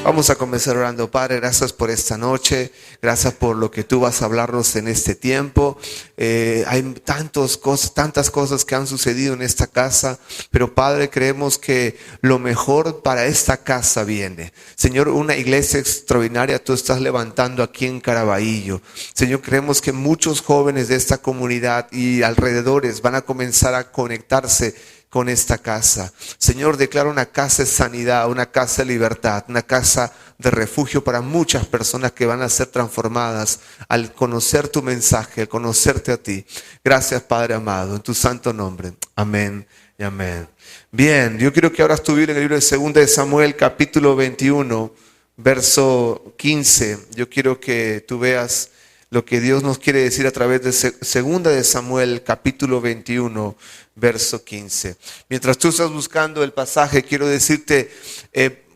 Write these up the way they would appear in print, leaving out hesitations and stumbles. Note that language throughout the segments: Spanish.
Vamos a comenzar orando. Padre, gracias por esta noche, gracias por lo que tú vas a hablarnos en este tiempo. Hay tantas cosas que han sucedido en esta casa, pero Padre, creemos que lo mejor para esta casa viene. Señor, una iglesia extraordinaria tú estás levantando aquí en Caraballo. Señor, creemos que muchos jóvenes de esta comunidad y alrededores van a comenzar a conectarse con esta casa. Señor, declara una casa de sanidad, una casa de libertad, una casa de refugio para muchas personas que van a ser transformadas al conocer tu mensaje, al conocerte a ti. Gracias, Padre amado, en tu santo nombre. Amén y amén. Bien, yo quiero que ahora tu Biblia en el libro de 2 de Samuel, capítulo 21, verso 15. Yo quiero que tú veas lo que Dios nos quiere decir a través de 2 de Samuel, capítulo 21, verso 15. Mientras tú estás buscando el pasaje, quiero decirte,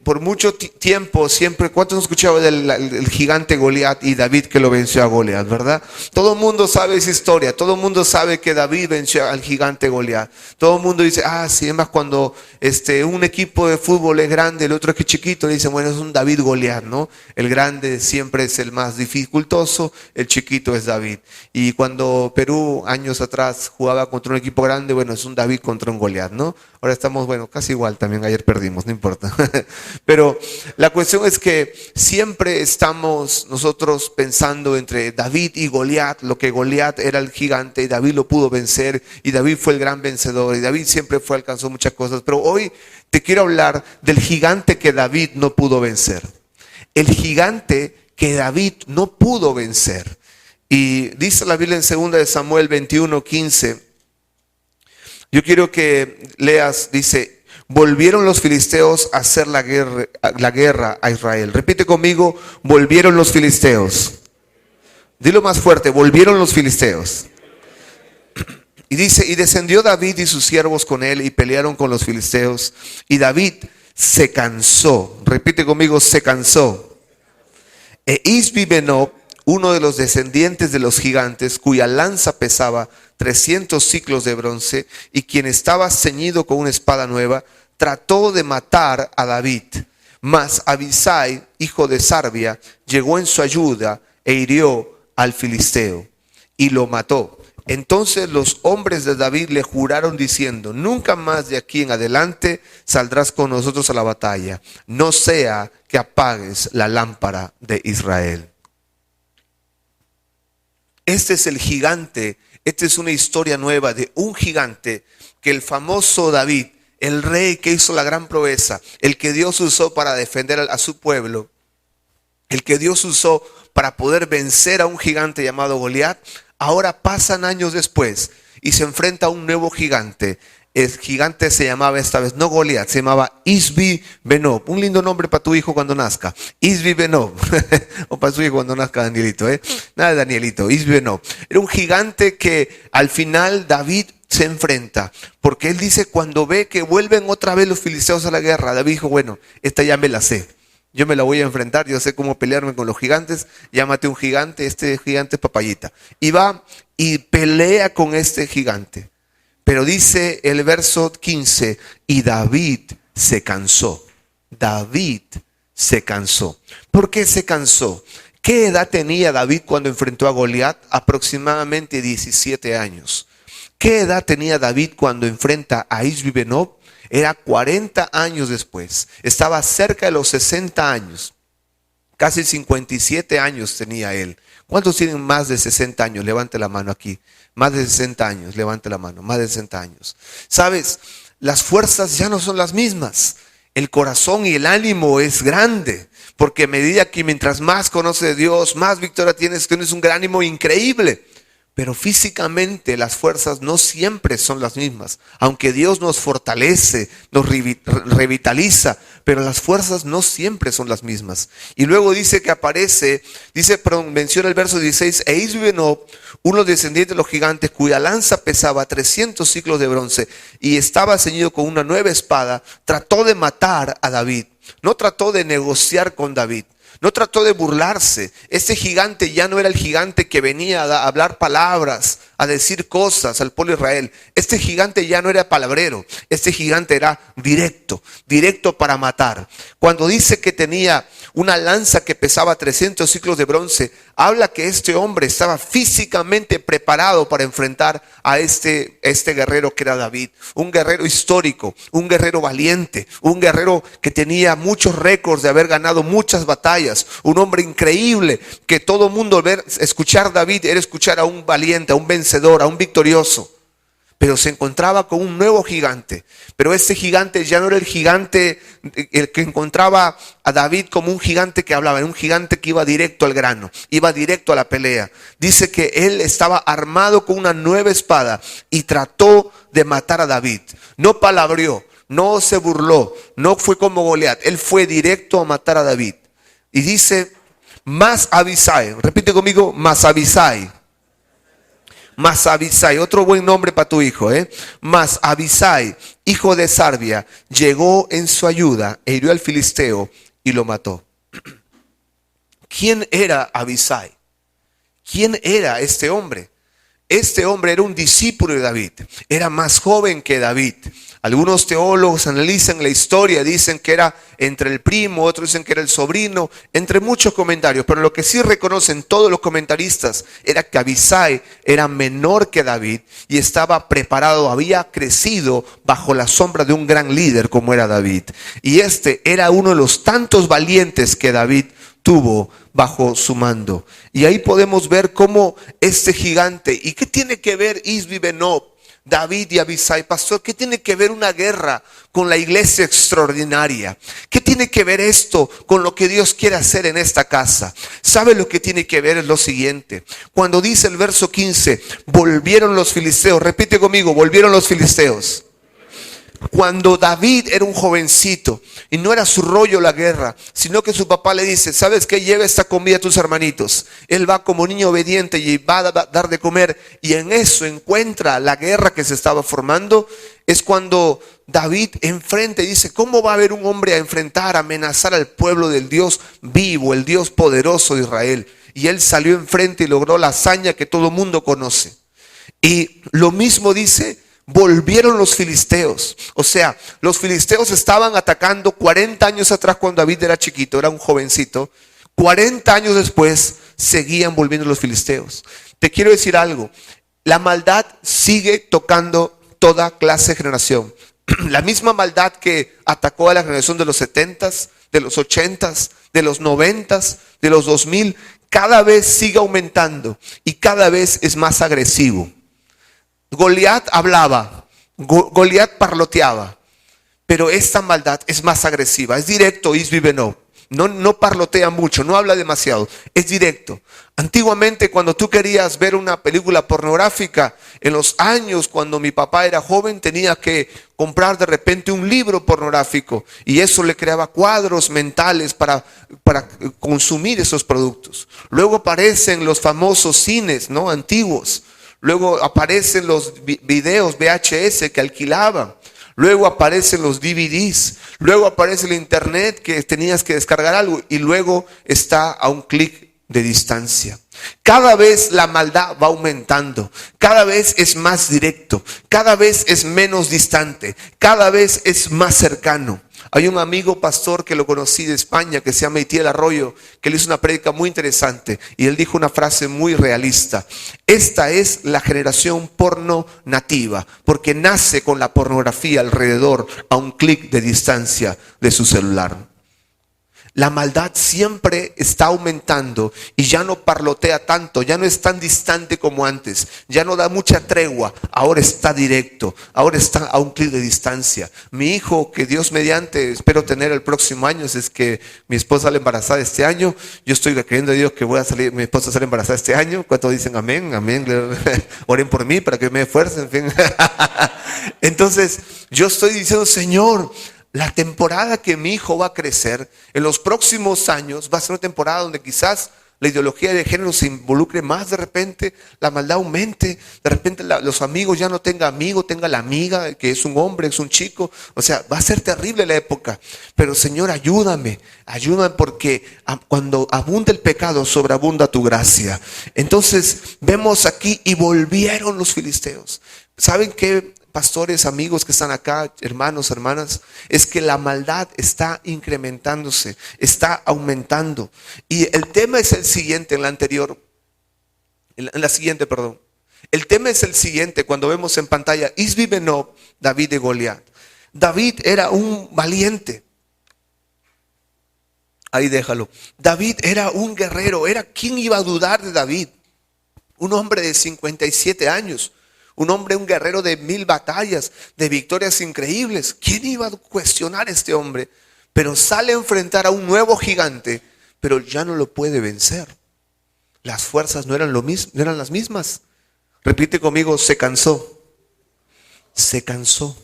por mucho tiempo siempre, ¿cuántos han escuchado del gigante Goliat y David que lo venció a Goliat, verdad? Todo el mundo sabe esa historia, todo el mundo sabe que David venció al gigante Goliat. Todo el mundo dice, sí, es más cuando un equipo de fútbol es grande, el otro es que chiquito, le dicen, bueno, es un David Goliat, ¿no? El grande siempre es el más dificultoso, el chiquito es David. Y cuando Perú años atrás jugaba contra un equipo grande, bueno, es un David contra un Goliat, ¿no? Ahora estamos, bueno, casi igual, también ayer perdimos, no importa. Pero la cuestión es que siempre estamos nosotros pensando entre David y Goliat, lo que Goliat era el gigante y David lo pudo vencer y David fue el gran vencedor y David siempre alcanzó muchas cosas. Pero hoy te quiero hablar del gigante que David no pudo vencer. El gigante que David no pudo vencer. Y dice la Biblia en 2 de Samuel 21, 15. Yo quiero que leas, dice, volvieron los filisteos a hacer la guerra a Israel. Repite conmigo, volvieron los filisteos. Dilo más fuerte, volvieron los filisteos. Y dice, y descendió David y sus siervos con él y pelearon con los filisteos. Y David se cansó. Repite conmigo, se cansó. E Isbi-Benob, uno de los descendientes de los gigantes, cuya lanza pesaba 300 siclos de bronce y quien estaba ceñido con una espada nueva, trató de matar a David. Mas Abisai, hijo de Sarbia, llegó en su ayuda e hirió al filisteo y lo mató. Entonces los hombres de David le juraron diciendo, nunca más de aquí en adelante saldrás con nosotros a la batalla, no sea que apagues la lámpara de Israel. Este es el gigante, esta es una historia nueva de un gigante que el famoso David, el rey que hizo la gran proeza, el que Dios usó para defender a su pueblo, el que Dios usó para poder vencer a un gigante llamado Goliat, ahora pasan años después y se enfrenta a un nuevo gigante. El gigante se llamaba esta vez, no Goliat, se llamaba Isbi-Benob. Un lindo nombre para tu hijo cuando nazca. Isbi-Benob. O para su hijo cuando nazca Danielito, Nada de Danielito, Isbi-Benob. Era un gigante que al final David se enfrenta. Porque él dice, cuando ve que vuelven otra vez los filisteos a la guerra, David dijo, bueno, esta ya me la sé. Yo me la voy a enfrentar, yo sé cómo pelearme con los gigantes. Llámate un gigante, este gigante es Papayita. Y va y pelea con este gigante. Pero dice el verso 15, y David se cansó. David se cansó. ¿Por qué se cansó? ¿Qué edad tenía David cuando enfrentó a Goliat? Aproximadamente 17 años. ¿Qué edad tenía David cuando enfrenta a Isbi-Benob? Era 40 años después. Estaba cerca de los 60 años. Casi 57 años tenía él. ¿Cuántos tienen más de 60 años? Levante la mano aquí. Más de 60 años, levante la mano. Más de 60 años. ¿Sabes? Las fuerzas ya no son las mismas. El corazón y el ánimo es grande. Porque a medida que mientras más conoces de Dios, más victoria tienes un gran ánimo increíble. Pero físicamente las fuerzas no siempre son las mismas. Aunque Dios nos fortalece, nos revitaliza, pero las fuerzas no siempre son las mismas. Y luego dice que aparece, menciona el verso 16, e Isbi-Benob, uno descendiente de los gigantes, cuya lanza pesaba 300 siclos de bronce y estaba ceñido con una nueva espada, trató de matar a David. No trató de negociar con David. No trató de burlarse. Este gigante ya no era el gigante que venía a hablar palabras, a decir cosas al pueblo de Israel. Este gigante ya no era palabrero. Este gigante era directo para matar. Cuando dice que tenía una lanza que pesaba 300 ciclos de bronce, habla que este hombre estaba físicamente preparado para enfrentar a este guerrero que era David. Un guerrero histórico, un guerrero valiente, un guerrero que tenía muchos récords de haber ganado muchas batallas, un hombre increíble que todo mundo escuchar a David era escuchar a un valiente, a un vencedor, a un victorioso. Pero se encontraba con un nuevo gigante. Pero este gigante ya no era el gigante, el que encontraba a David como un gigante que hablaba, era un gigante que iba directo al grano, iba directo a la pelea. Dice que él estaba armado con una nueva espada y trató de matar a David. No palabreó, no se burló, no fue como Goliat, él fue directo a matar a David. Y dice, más Abisai, repite conmigo, más Abisai. Mas Abisai, otro buen nombre para tu hijo, Mas Abisai, hijo de Sarbia, llegó en su ayuda e hirió al filisteo y lo mató. ¿Quién era Abisai? ¿Quién era este hombre? Este hombre era un discípulo de David, era más joven que David. Algunos teólogos analizan la historia, dicen que era entre el primo, otros dicen que era el sobrino, entre muchos comentarios. Pero lo que sí reconocen todos los comentaristas era que Abisai era menor que David y estaba preparado, había crecido bajo la sombra de un gran líder como era David. Y este era uno de los tantos valientes que David tuvo bajo su mando. Y ahí podemos ver cómo este gigante, ¿y qué tiene que ver Isbi Benob, David y Abisai? Pastor, ¿qué tiene que ver una guerra con la iglesia extraordinaria? ¿Qué tiene que ver esto con lo que Dios quiere hacer en esta casa? ¿Sabe lo que tiene que ver? Es lo siguiente. Cuando dice el verso 15, volvieron los filisteos, repite conmigo, volvieron los filisteos. Cuando David era un jovencito y no era su rollo la guerra, sino que su papá le dice, ¿sabes qué? Lleva esta comida a tus hermanitos. Él va como niño obediente y va a dar de comer, y en eso encuentra la guerra que se estaba formando. Es cuando David enfrenta y dice, ¿cómo va a haber un hombre a enfrentar, a amenazar al pueblo del Dios vivo, el Dios poderoso de Israel? Y él salió enfrente y logró la hazaña que todo mundo conoce. Y lo mismo dice, volvieron los filisteos. O sea, los filisteos estaban atacando 40 años atrás cuando David era chiquito, era un jovencito. 40 años después seguían volviendo los filisteos. Te quiero decir algo, la maldad sigue tocando toda clase de generación. La misma maldad que atacó a la generación de los 70s, de los 80s, de los 90s, de los 2000, cada vez sigue aumentando y cada vez es más agresivo. Goliat hablaba, Goliat parloteaba, pero esta maldad es más agresiva, es directo, Isbi Benob. No parlotea mucho, no habla demasiado, es directo. Antiguamente, cuando tú querías ver una película pornográfica, en los años cuando mi papá era joven, tenía que comprar de repente un libro pornográfico y eso le creaba cuadros mentales para consumir esos productos. Luego aparecen los famosos cines, ¿no?, antiguos. Luego aparecen los videos VHS que alquilaban. Luego aparecen los DVDs. Luego aparece el internet que tenías que descargar algo. Y luego está a un clic de distancia. Cada vez la maldad va aumentando. Cada vez es más directo. Cada vez es menos distante. Cada vez es más cercano. Hay un amigo pastor que lo conocí de España que se llama Itiel Arroyo, que le hizo una prédica muy interesante y él dijo una frase muy realista. Esta es la generación porno nativa, porque nace con la pornografía alrededor a un clic de distancia de su celular. La maldad siempre está aumentando y ya no parlotea tanto, ya no es tan distante como antes, ya no da mucha tregua, ahora está directo, ahora está a un clic de distancia. Mi hijo, que Dios mediante espero tener el próximo año, si es que mi esposa sale embarazada este año, yo estoy creyendo a Dios que mi esposa sale embarazada este año. ¿Cuántos dicen amén? Amén. Oren por mí para que me esfuercen. En fin. Entonces yo estoy diciendo, Señor, la temporada que mi hijo va a crecer en los próximos años va a ser una temporada donde quizás la ideología de género se involucre más, de repente la maldad aumente, de repente los amigos ya no tengan amigo, tenga la amiga que es un hombre, es un chico. O sea, va a ser terrible la época. Pero Señor, ayúdame porque cuando abunda el pecado, sobreabunda tu gracia. Entonces vemos aquí, y volvieron los filisteos. ¿Saben qué? pastores, amigos que están acá, hermanos, hermanas, es que la maldad está incrementándose, está aumentando. Y el tema es el siguiente, en la siguiente, perdón. El tema es el siguiente, cuando vemos en pantalla, Isbi Benob, David de Goliat. David era un valiente. Ahí déjalo. David era un guerrero. ¿Quién iba a dudar de David? Un hombre de 57 años. Un hombre, un guerrero de 1000 batallas, de victorias increíbles. ¿Quién iba a cuestionar a este hombre? Pero sale a enfrentar a un nuevo gigante, pero ya no lo puede vencer. Las fuerzas no eran las mismas. Repite conmigo, se cansó. Se cansó.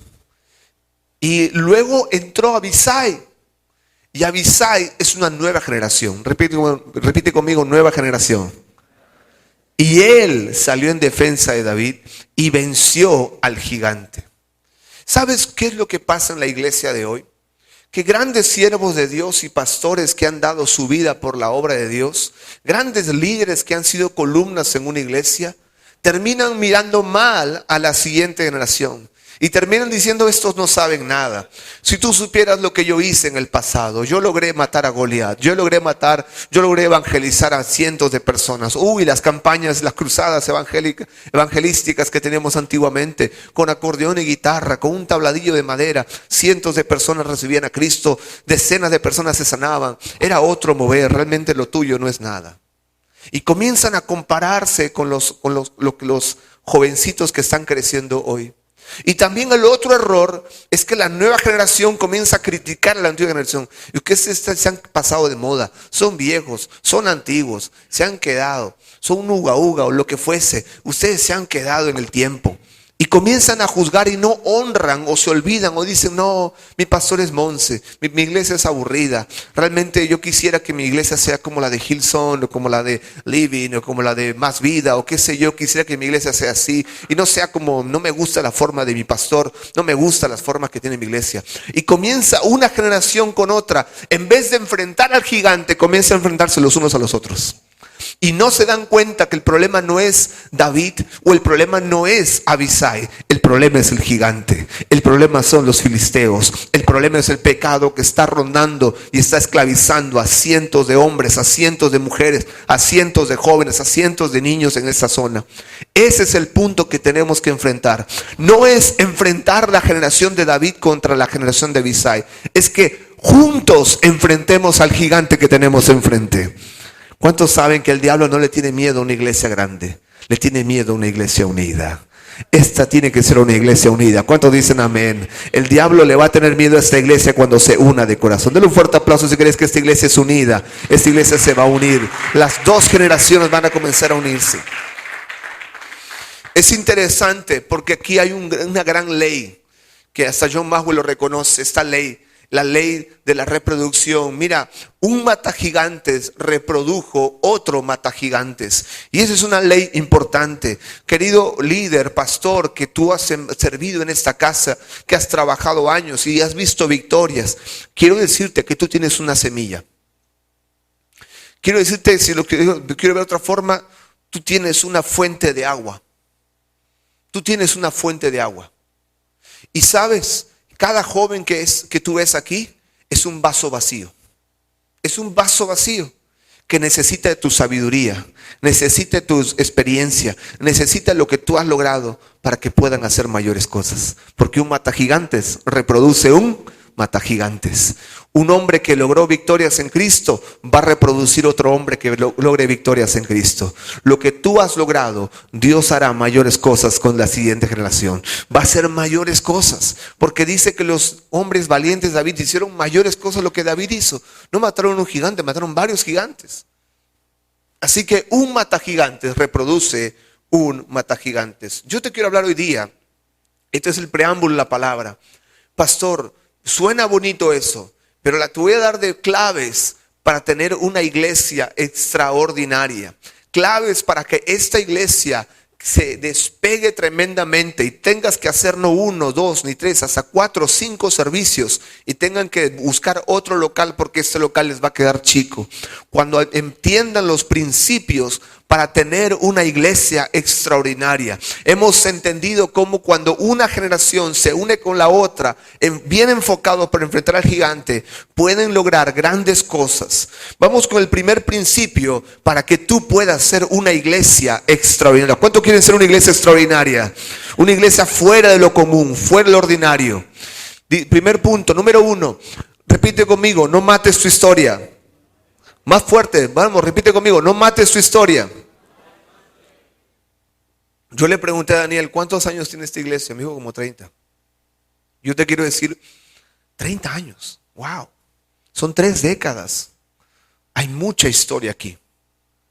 Y luego entró Abisai. Y Abisai es una nueva generación. Repite conmigo, nueva generación. Y él salió en defensa de David y venció al gigante. ¿Sabes qué es lo que pasa en la iglesia de hoy? Que grandes siervos de Dios y pastores que han dado su vida por la obra de Dios, grandes líderes que han sido columnas en una iglesia, terminan mirando mal a la siguiente generación. Y terminan diciendo, estos no saben nada. Si tú supieras lo que yo hice en el pasado, yo logré matar a Goliat, yo logré evangelizar a cientos de personas. Las campañas, las cruzadas evangelísticas que teníamos antiguamente, con acordeón y guitarra, con un tabladillo de madera, cientos de personas recibían a Cristo, decenas de personas se sanaban. Era otro mover, realmente lo tuyo no es nada. Y comienzan a compararse con los jovencitos que están creciendo hoy. Y también el otro error es que la nueva generación comienza a criticar a la antigua generación. Y ustedes se han pasado de moda, son viejos, son antiguos, se han quedado, son un uga uga o lo que fuese. Ustedes se han quedado en el tiempo. Y comienzan a juzgar y no honran o se olvidan o dicen, no, mi pastor es Monse, mi iglesia es aburrida. Realmente yo quisiera que mi iglesia sea como la de Hillsong o como la de Living o como la de Más Vida o qué sé yo. Quisiera que mi iglesia sea así y no sea como, no me gusta la forma de mi pastor, no me gustan las formas que tiene mi iglesia. Y comienza una generación con otra. En vez de enfrentar al gigante, comienza a enfrentarse los unos a los otros. Y no se dan cuenta que el problema no es David o el problema no es Abisai. El problema es el gigante. El problema son los filisteos. El problema es el pecado que está rondando y está esclavizando a cientos de hombres, a cientos de mujeres, a cientos de jóvenes, a cientos de niños en esta zona. Ese es el punto que tenemos que enfrentar. No es enfrentar la generación de David contra la generación de Abisai. Es que juntos enfrentemos al gigante que tenemos enfrente. ¿Cuántos saben que el diablo no le tiene miedo a una iglesia grande? Le tiene miedo a una iglesia unida. Esta tiene que ser una iglesia unida. ¿Cuántos dicen amén? El diablo le va a tener miedo a esta iglesia cuando se una de corazón. Denle un fuerte aplauso si crees que esta iglesia es unida. Esta iglesia se va a unir. Las dos generaciones van a comenzar a unirse. Es interesante porque aquí hay una gran ley que hasta John Maxwell lo reconoce. Esta ley, la ley de la reproducción. Mira, un matagigantes reprodujo otro matagigantes. Y esa es una ley importante. Querido líder, pastor, que tú has servido en esta casa, que has trabajado años y has visto victorias. Quiero decirte que tú tienes una semilla. Quiero decirte, si lo quiero ver de otra forma, tú tienes una fuente de agua. Tú tienes una fuente de agua. Y sabes, cada joven que tú ves aquí es un vaso vacío. Es un vaso vacío que necesita de tu sabiduría, necesita de tu experiencia, necesita lo que tú has logrado para que puedan hacer mayores cosas. Porque un matagigantes reproduce un matagigantes. Un hombre que logró victorias en Cristo va a reproducir otro hombre que logre victorias en Cristo. Lo que tú has logrado, Dios hará mayores cosas con la siguiente generación. Va a hacer mayores cosas. Porque dice que los hombres valientes de David hicieron mayores cosas de lo que David hizo. No mataron un gigante, mataron varios gigantes. Así que un matagigantes reproduce un matagigantes. Yo te quiero hablar hoy día. Este es el preámbulo de la palabra. Pastor, suena bonito eso, pero te voy a dar de claves para tener una iglesia extraordinaria. Claves para que esta iglesia se despegue tremendamente y tengas que hacer no 1, 2, ni 3, hasta 4, 5 servicios y tengan que buscar otro local porque este local les va a quedar chico. Cuando entiendan los principios para tener una iglesia extraordinaria. Hemos entendido cómo cuando una generación se une con la otra, bien enfocado para enfrentar al gigante, pueden lograr grandes cosas. Vamos con el primer principio para que tú puedas ser una iglesia extraordinaria. ¿Cuánto quieren ser una iglesia extraordinaria? Una iglesia fuera de lo común, fuera de lo ordinario. Primer punto, número 1. Repite conmigo, no mates tu historia. Más fuerte, vamos, repite conmigo, no mates tu historia. Yo le pregunté a Daniel, ¿cuántos años tiene esta iglesia? Me dijo como 30. Yo te quiero decir, 30 años. Wow, son 3 décadas. Hay mucha historia aquí.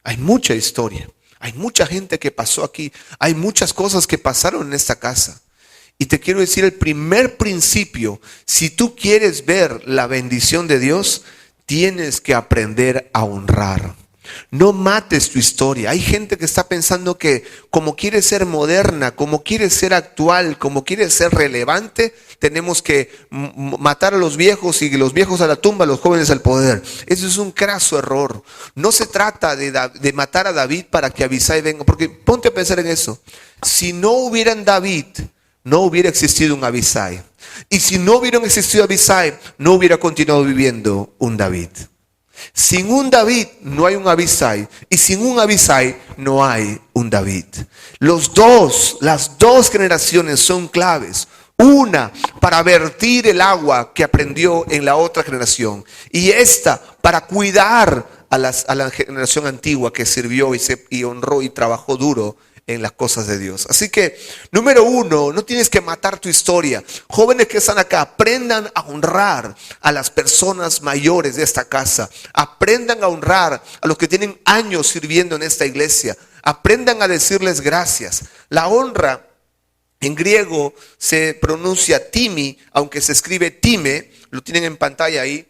Hay mucha historia. Hay mucha gente que pasó aquí. Hay muchas cosas que pasaron en esta casa. Y te quiero decir el primer principio, si tú quieres ver la bendición de Dios, tienes que aprender a honrar. No mates tu historia. Hay gente que está pensando que como quiere ser moderna, como quiere ser actual, como quiere ser relevante, tenemos que matar a los viejos y los viejos a la tumba, los jóvenes al poder. Eso es un craso error. No se trata de matar a David para que Abisai venga, porque ponte a pensar en eso. Si no hubieran David, no hubiera existido un Abisai. Y si no hubiera existido Abisai, no hubiera continuado viviendo un David. Sin un David no hay un Abisai. Y sin un Abisai no hay un David. Las dos generaciones son claves. Una para vertir el agua que aprendió en la otra generación. Y esta para cuidar a la generación antigua que sirvió y honró y trabajó duro en las cosas de Dios. Así que, número 1, no tienes que matar tu historia. Jóvenes que están acá, aprendan a honrar a las personas mayores de esta casa. Aprendan a honrar a los que tienen años sirviendo en esta iglesia. Aprendan a decirles gracias. La honra en griego se pronuncia timi, aunque se escribe time, lo tienen en pantalla ahí,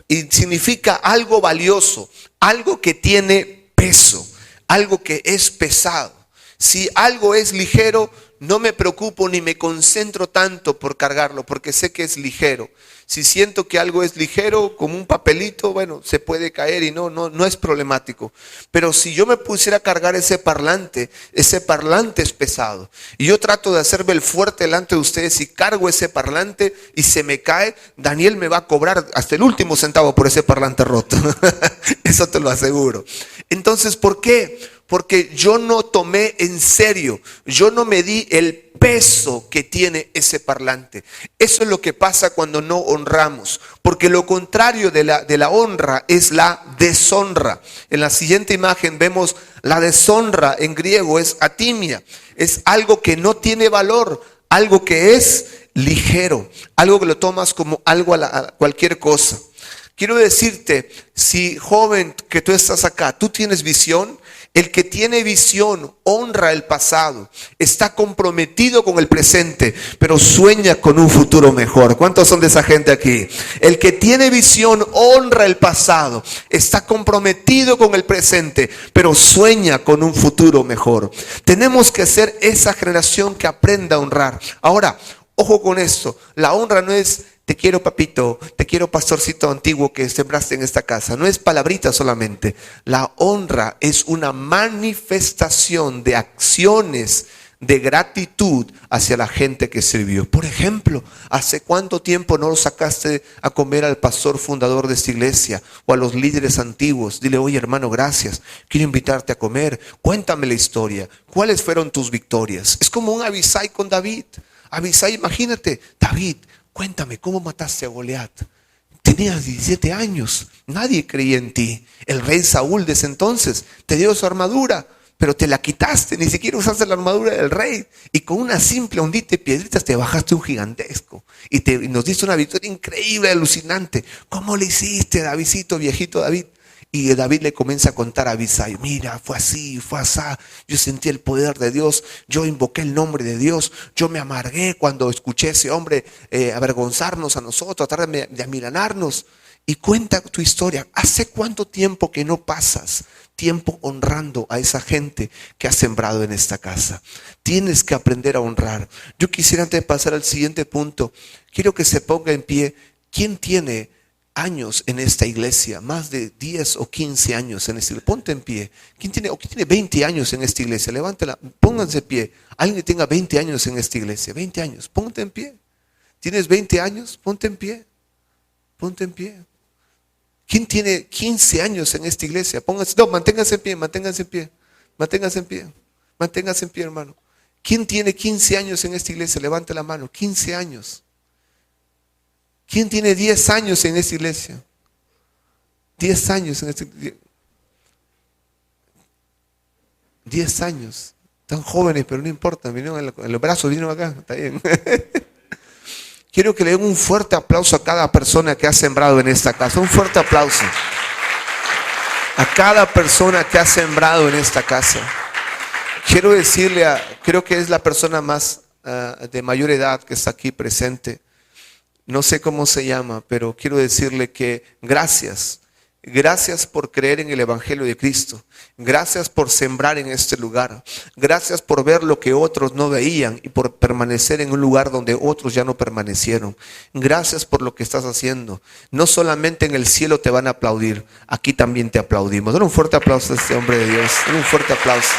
y significa algo valioso, algo que tiene peso, algo que es pesado. Si algo es ligero, no me preocupo ni me concentro tanto por cargarlo, porque sé que es ligero. Si siento que algo es ligero, como un papelito, bueno, se puede caer y no es problemático. Pero si yo me pusiera a cargar ese parlante es pesado. Y yo trato de hacerme el fuerte delante de ustedes y cargo ese parlante y se me cae, Daniel me va a cobrar hasta el último centavo por ese parlante roto. Eso te lo aseguro. Entonces, ¿por qué? Porque yo no tomé en serio, yo no me di el peso que tiene ese parlante. Eso es lo que pasa cuando no honramos, porque lo contrario de la honra es la deshonra. En la siguiente imagen vemos la deshonra, en griego es atimia, es algo que no tiene valor, algo que es ligero, algo que lo tomas como algo a cualquier cosa. Quiero decirte, si joven que tú estás acá, tú tienes visión. El que tiene visión honra el pasado, está comprometido con el presente, pero sueña con un futuro mejor. ¿Cuántos son de esa gente aquí? El que tiene visión honra el pasado, está comprometido con el presente, pero sueña con un futuro mejor. Tenemos que ser esa generación que aprenda a honrar. Ahora, ojo con esto, la honra no es te quiero papito, te quiero pastorcito antiguo que sembraste en esta casa. No es palabrita solamente. La honra es una manifestación de acciones de gratitud hacia la gente que sirvió. Por ejemplo, ¿hace cuánto tiempo no lo sacaste a comer al pastor fundador de esta iglesia o a los líderes antiguos? Dile, oye hermano, gracias, quiero invitarte a comer. Cuéntame la historia. ¿Cuáles fueron tus victorias? Es como un Abisai con David. Abisai, imagínate, David, cuéntame, ¿cómo mataste a Goliat? Tenías 17 años, nadie creía en ti. El rey Saúl de ese entonces te dio su armadura, pero te la quitaste, ni siquiera usaste la armadura del rey. Y con una simple ondita de piedritas te bajaste un gigantesco. Y nos diste una victoria increíble, alucinante. ¿Cómo le hiciste, Davidcito, viejito David? Y David le comienza a contar a Abisai, mira, fue así, fue así, yo sentí el poder de Dios, yo invoqué el nombre de Dios, yo me amargué cuando escuché a ese hombre avergonzarnos a nosotros, tratar de amilanarnos. Y cuenta tu historia. ¿Hace cuánto tiempo que no pasas tiempo honrando a esa gente que has sembrado en esta casa? Tienes que aprender a honrar. Yo quisiera, antes de pasar al siguiente punto, quiero que se ponga en pie, ¿quién tiene años en esta iglesia, más de 10 o 15 años en esta iglesia? Ponte en pie. ¿Quién tiene 20 años en esta iglesia? Levántela, pónganse en pie. Alguien que tenga 20 años en esta iglesia, 20 años, ponte en pie. ¿Tienes 20 años? Ponte en pie. Ponte en pie. ¿Quién tiene 15 años en esta iglesia? Pónganse, no, manténganse en pie, manténganse en pie. Manténganse en pie. Manténganse en pie, hermano. ¿Quién tiene 15 años en esta iglesia? Levante la mano. 15 años. ¿Quién tiene 10 años en esta iglesia? 10 años en esta iglesia. 10 años. Tan jóvenes, pero no importa. Vinieron en los brazos, vinieron acá. Está bien. Quiero que le den un fuerte aplauso a cada persona que ha sembrado en esta casa. Un fuerte aplauso. A cada persona que ha sembrado en esta casa. Quiero decirle, creo que es la persona más de mayor edad que está aquí presente. No sé cómo se llama, pero quiero decirle que gracias. Gracias por creer en el Evangelio de Cristo. Gracias por sembrar en este lugar. Gracias por ver lo que otros no veían y por permanecer en un lugar donde otros ya no permanecieron. Gracias por lo que estás haciendo. No solamente en el cielo te van a aplaudir, aquí también te aplaudimos. Dale un fuerte aplauso a este hombre de Dios. Dale un fuerte aplauso.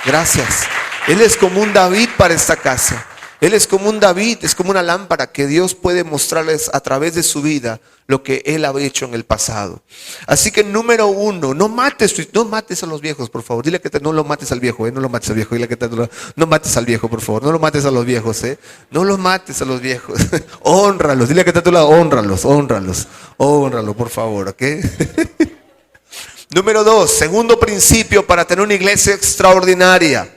Gracias. Él es como un David para esta casa. Él es como un David, es como una lámpara que Dios puede mostrarles a través de su vida lo que Él ha hecho en el pasado. Así que número uno, no mates a los viejos, por favor. Dile que no lo mates al viejo, no lo mates al viejo. Dile que no mates al viejo, por favor. No lo mates a los viejos, No los mates a los viejos. Hónralos. Dile que está a tu lado, honralos, por favor, ¿ok? Número dos, segundo principio para tener una iglesia extraordinaria.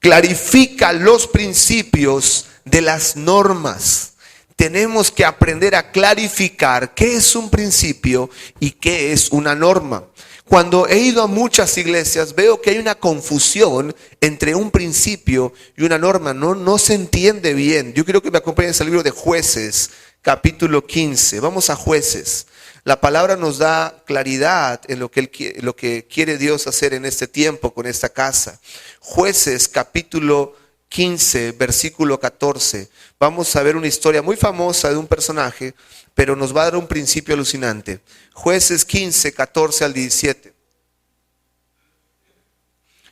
Clarifica los principios de las normas. Tenemos que aprender a clarificar qué es un principio y qué es una norma. Cuando he ido a muchas iglesias veo que hay una confusión entre un principio y una norma. No se entiende bien. Yo quiero que me acompañes al libro de Jueces, capítulo 15. Vamos a Jueces. La palabra nos da claridad en lo que quiere Dios hacer en este tiempo con esta casa. Jueces capítulo 15, versículo 14. Vamos a ver una historia muy famosa de un personaje, pero nos va a dar un principio alucinante. Jueces 15, 14 al 17.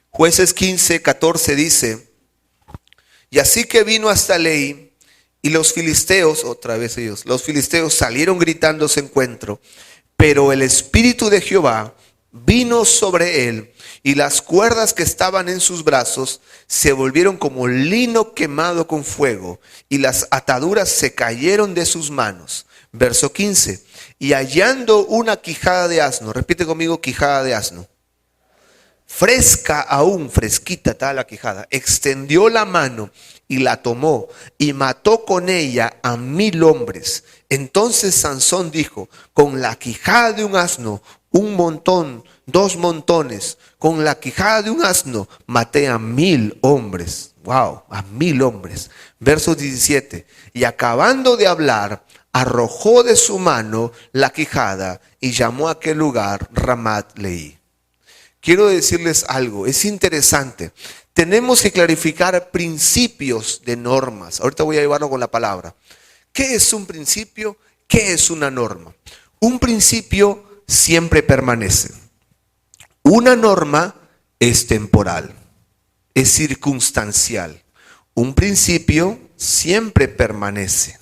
Jueces 15, 14 dice: y así que vino hasta Lehi, y los filisteos, otra vez ellos, los filisteos salieron gritando a su encuentro, pero el Espíritu de Jehová vino sobre él, y las cuerdas que estaban en sus brazos se volvieron como lino quemado con fuego, y las ataduras se cayeron de sus manos. Verso 15, y hallando una quijada de asno, repite conmigo, quijada de asno, fresca aún, fresquita está la quijada, extendió la mano y la tomó y mató con ella a 1000 hombres. Entonces Sansón dijo: con la quijada de un asno, un montón, 2 montones, con la quijada de un asno maté a 1000 hombres. Wow, a 1000 hombres. Verso 17, y acabando de hablar, arrojó de su mano la quijada y llamó a aquel lugar Ramat Lehi. Quiero decirles algo, es interesante. Tenemos que clarificar principios de normas. Ahorita voy a llevarlo con la palabra. ¿Qué es un principio? ¿Qué es una norma? Un principio siempre permanece. Una norma es temporal, es circunstancial. Un principio siempre permanece.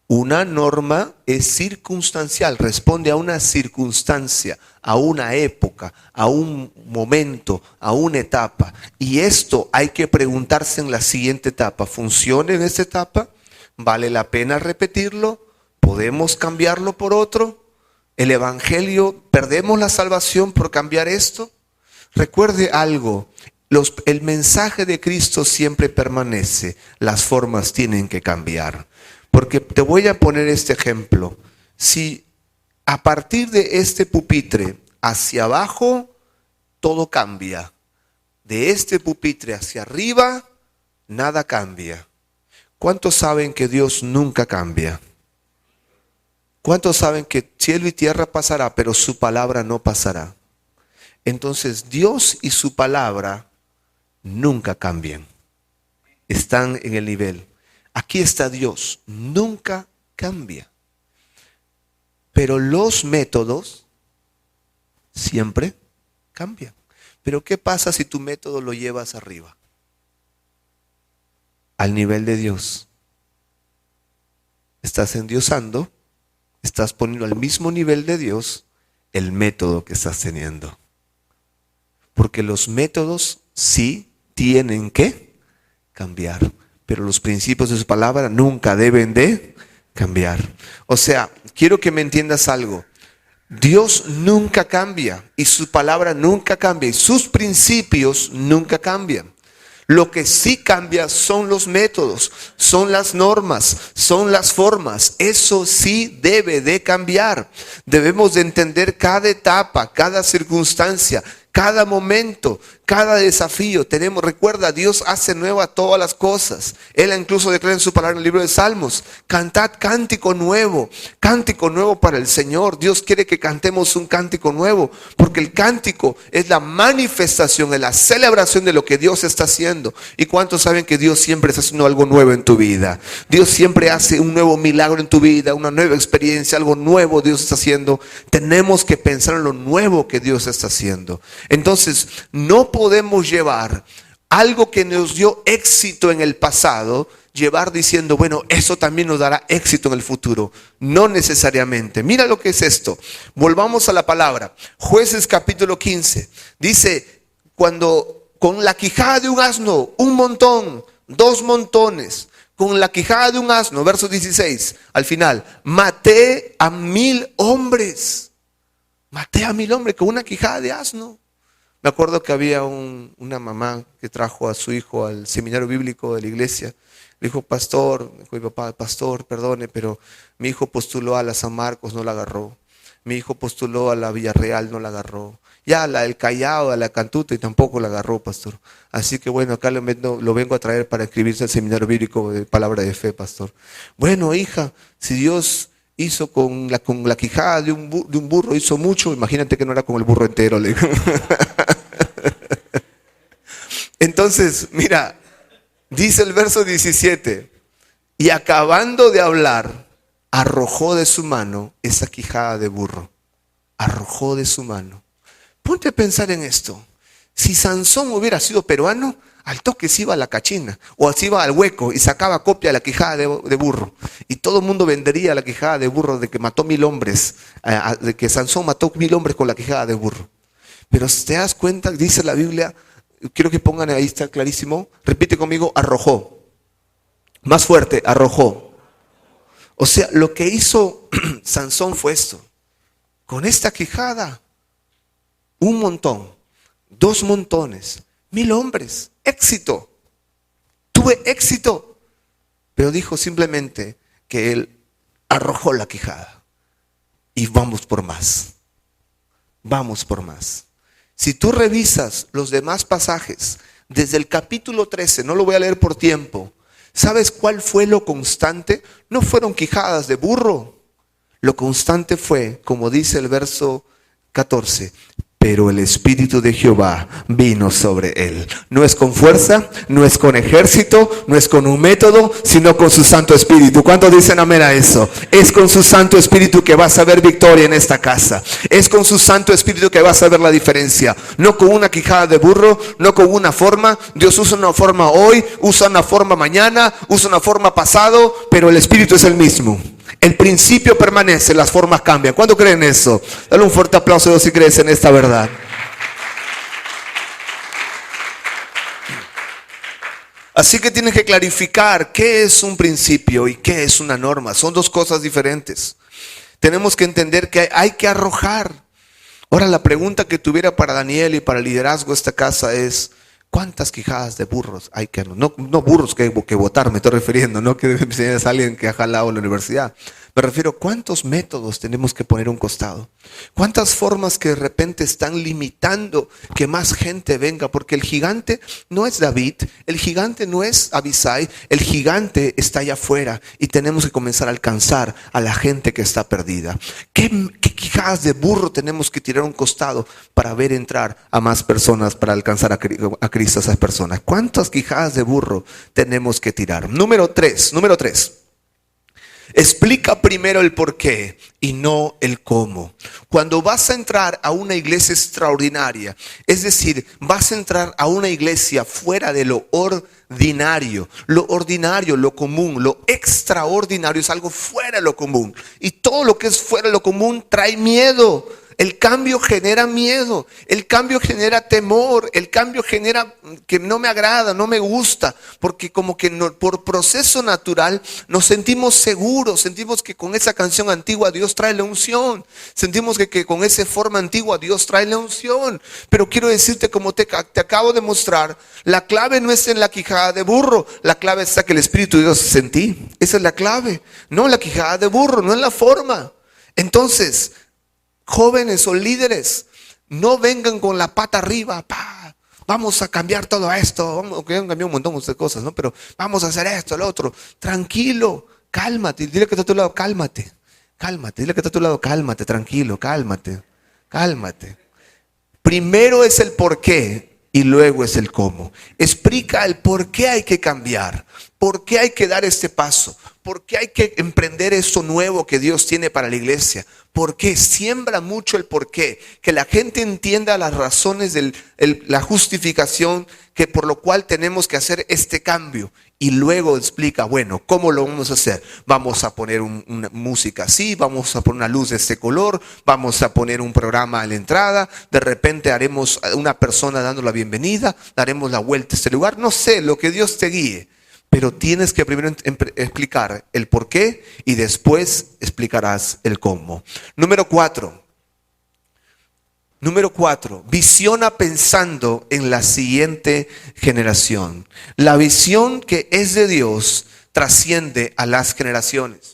Una norma es circunstancial, responde a una circunstancia, a una época, a un momento, a una etapa. Y esto hay que preguntarse en la siguiente etapa. ¿Funciona en esta etapa? ¿Vale la pena repetirlo? ¿Podemos cambiarlo por otro? ¿El Evangelio, perdemos la salvación por cambiar esto? Recuerde algo, el mensaje de Cristo siempre permanece, las formas tienen que cambiar. Porque te voy a poner este ejemplo. Si a partir de este pupitre hacia abajo todo cambia, de este pupitre hacia arriba nada cambia. ¿Cuántos saben que Dios nunca cambia? ¿Cuántos saben que cielo y tierra pasará, pero su palabra no pasará? Entonces Dios y su palabra nunca cambian. Están en el nivel. Aquí está Dios, nunca cambia. Pero los métodos siempre cambian. Pero ¿qué pasa si tu método lo llevas arriba? Al nivel de Dios. Estás endiosando, estás poniendo al mismo nivel de Dios el método que estás teniendo. Porque los métodos sí tienen que cambiar, pero los principios de su palabra nunca deben de cambiar. O sea, quiero que me entiendas algo. Dios nunca cambia y su palabra nunca cambia y sus principios nunca cambian. Lo que sí cambia son los métodos, son las normas, son las formas. Eso sí debe de cambiar. Debemos de entender cada etapa, cada circunstancia, cada momento, cada desafío. Recuerda, Dios hace nueva todas las cosas. Él incluso declara en su palabra en el libro de Salmos: cantad cántico nuevo para el Señor. Dios quiere que cantemos un cántico nuevo, porque el cántico es la manifestación, es la celebración de lo que Dios está haciendo. ¿Y cuántos saben que Dios siempre está haciendo algo nuevo en tu vida? Dios siempre hace un nuevo milagro en tu vida, una nueva experiencia, algo nuevo Dios está haciendo. Tenemos que pensar en lo nuevo que Dios está haciendo. Entonces, no podemos llevar algo que nos dio éxito en el pasado, llevar diciendo, bueno, eso también nos dará éxito en el futuro. No necesariamente. Mira lo que es esto. Volvamos a la palabra. Jueces capítulo 15. Dice, cuando con la quijada de un asno, un montón, dos montones, con la quijada de un asno, verso 16, al final, maté a 1000 hombres. Maté a 1000 hombres con una quijada de asno. Me acuerdo que había una mamá que trajo a su hijo al seminario bíblico de la iglesia. Le dijo, pastor, me dijo mi papá, pastor, perdone, pero mi hijo postuló a la San Marcos, no la agarró. Mi hijo postuló a la Villarreal, no la agarró. Ya a la del Callao, a la Cantuta, y tampoco la agarró, pastor. Así que bueno, acá lo vengo a traer para inscribirse al seminario bíblico de palabra de fe, pastor. Bueno, hija, si Dios hizo con la quijada de un burro, hizo mucho, imagínate que no era con el burro entero, le digo. Entonces, mira, dice el verso 17, y acabando de hablar, arrojó de su mano esa quijada de burro. Arrojó de su mano. Ponte a pensar en esto. Si Sansón hubiera sido peruano, al toque se iba a la cachina, o se iba al hueco y sacaba copia de la quijada de burro. Y todo el mundo vendería la quijada de burro de que mató 1000 hombres, de que Sansón mató 1000 hombres con la quijada de burro. Pero si te das cuenta, dice la Biblia, quiero que pongan ahí, está clarísimo. Repite conmigo, arrojó. Más fuerte, arrojó. O sea, lo que hizo Sansón fue esto. Con esta quijada, un montón, dos montones, 1000 hombres, éxito. Tuve éxito. Pero dijo simplemente que él arrojó la quijada. Y vamos por más. Vamos por más. Si tú revisas los demás pasajes, desde el capítulo 13, no lo voy a leer por tiempo, ¿sabes cuál fue lo constante? No fueron quijadas de burro. Lo constante fue, como dice el verso 14, pero el Espíritu de Jehová vino sobre él. No es con fuerza, no es con ejército, no es con un método, sino con su Santo Espíritu. ¿Cuántos dicen amén a eso? Es con su Santo Espíritu que vas a ver victoria en esta casa. Es con su Santo Espíritu que vas a ver la diferencia. No con una quijada de burro, no con una forma. Dios usa una forma hoy, usa una forma mañana, usa una forma pasado, pero el Espíritu es el mismo. El principio permanece, las formas cambian. ¿Cuánto creen eso? Dale un fuerte aplauso a Dios si crees en esta verdad. Así que tienes que clarificar qué es un principio y qué es una norma. Son dos cosas diferentes. Tenemos que entender que hay que arrojar. Ahora la pregunta que tuviera para Daniel y para el liderazgo de esta casa es: ¿cuántas quijadas de burros hay que no burros que votar, me estoy refiriendo, no que es alguien que ha jalado en la universidad. Me refiero, ¿cuántos métodos tenemos que poner a un costado? ¿Cuántas formas que de repente están limitando que más gente venga? Porque el gigante no es David, el gigante no es Abisai, el gigante está allá afuera y tenemos que comenzar a alcanzar a la gente que está perdida. ¿Qué quijadas de burro tenemos que tirar a un costado para ver entrar a más personas, para alcanzar a Cristo a esas personas? ¿Cuántas quijadas de burro tenemos que tirar? Número 3. Explica primero el por qué y no el cómo. Cuando vas a entrar a una iglesia extraordinaria, es decir, vas a entrar a una iglesia fuera de lo ordinario, lo común, lo extraordinario es algo fuera de lo común. Y todo lo que es fuera de lo común trae miedo. El cambio genera miedo, el cambio genera temor, el cambio genera que no me agrada, no me gusta, porque como que por proceso natural nos sentimos seguros, sentimos que con esa canción antigua Dios trae la unción, sentimos que con esa forma antigua Dios trae la unción. Pero quiero decirte, como te acabo de mostrar, la clave no es en la quijada de burro, la clave está que el Espíritu de Dios es en ti. Esa es la clave, no la quijada de burro, no es la forma. Entonces, jóvenes o líderes, no vengan con la pata arriba. Vamos a cambiar todo esto. Aunque han cambiado un montón de cosas, ¿no? Pero vamos a hacer esto, lo otro. Tranquilo, cálmate. Dile que está a tu lado, cálmate. Cálmate. Dile que está a tu lado, cálmate, tranquilo, cálmate. Cálmate. Primero es el por qué y luego es el cómo. Explica el por qué hay que cambiar, por qué hay que dar este paso, por qué hay que emprender eso nuevo que Dios tiene para la iglesia. ¿Por qué? Siembra mucho el por qué. Que la gente entienda las razones de la justificación que por lo cual tenemos que hacer este cambio. Y luego explica, bueno, ¿cómo lo vamos a hacer? Vamos a poner una música así, vamos a poner una luz de este color, vamos a poner un programa a la entrada, de repente haremos una persona dando la bienvenida, daremos la vuelta a este lugar. No sé, lo que Dios te guíe. Pero tienes que primero explicar el por qué y después explicarás el cómo. Número 4, visiona pensando en la siguiente generación. La visión que es de Dios trasciende a las generaciones.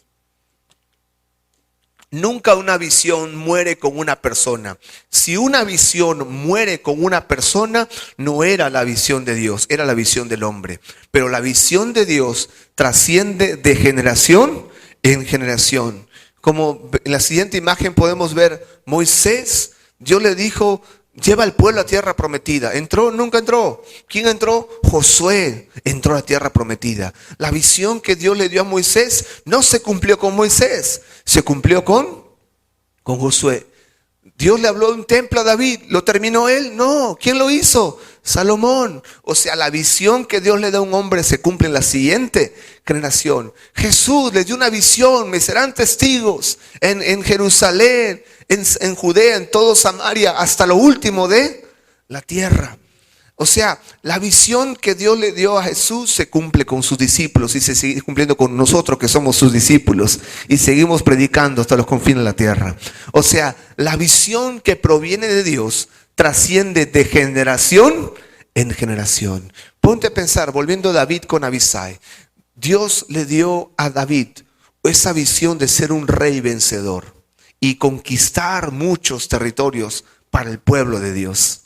Nunca una visión muere con una persona. Si una visión muere con una persona, no era la visión de Dios, era la visión del hombre. Pero la visión de Dios trasciende de generación en generación. Como en la siguiente imagen podemos ver, Moisés, Dios le dijo, lleva al pueblo a tierra prometida. ¿Entró? Nunca entró. ¿Quién entró? Josué entró a la tierra prometida. La visión que Dios le dio a Moisés no se cumplió con Moisés, se cumplió con Josué. Dios le habló de un templo a David, ¿lo terminó él? No. ¿Quién lo hizo? Salomón. O sea, la visión que Dios le da a un hombre se cumple en la siguiente generación. Jesús les dio una visión, me serán testigos en Jerusalén, en Judea, en todo Samaria, hasta lo último de la tierra. O sea, la visión que Dios le dio a Jesús se cumple con sus discípulos y se sigue cumpliendo con nosotros que somos sus discípulos y seguimos predicando hasta los confines de la tierra. O sea, la visión que proviene de Dios trasciende de generación en generación. Ponte a pensar, volviendo a David con Abisai. Dios le dio a David esa visión de ser un rey vencedor y conquistar muchos territorios para el pueblo de Dios.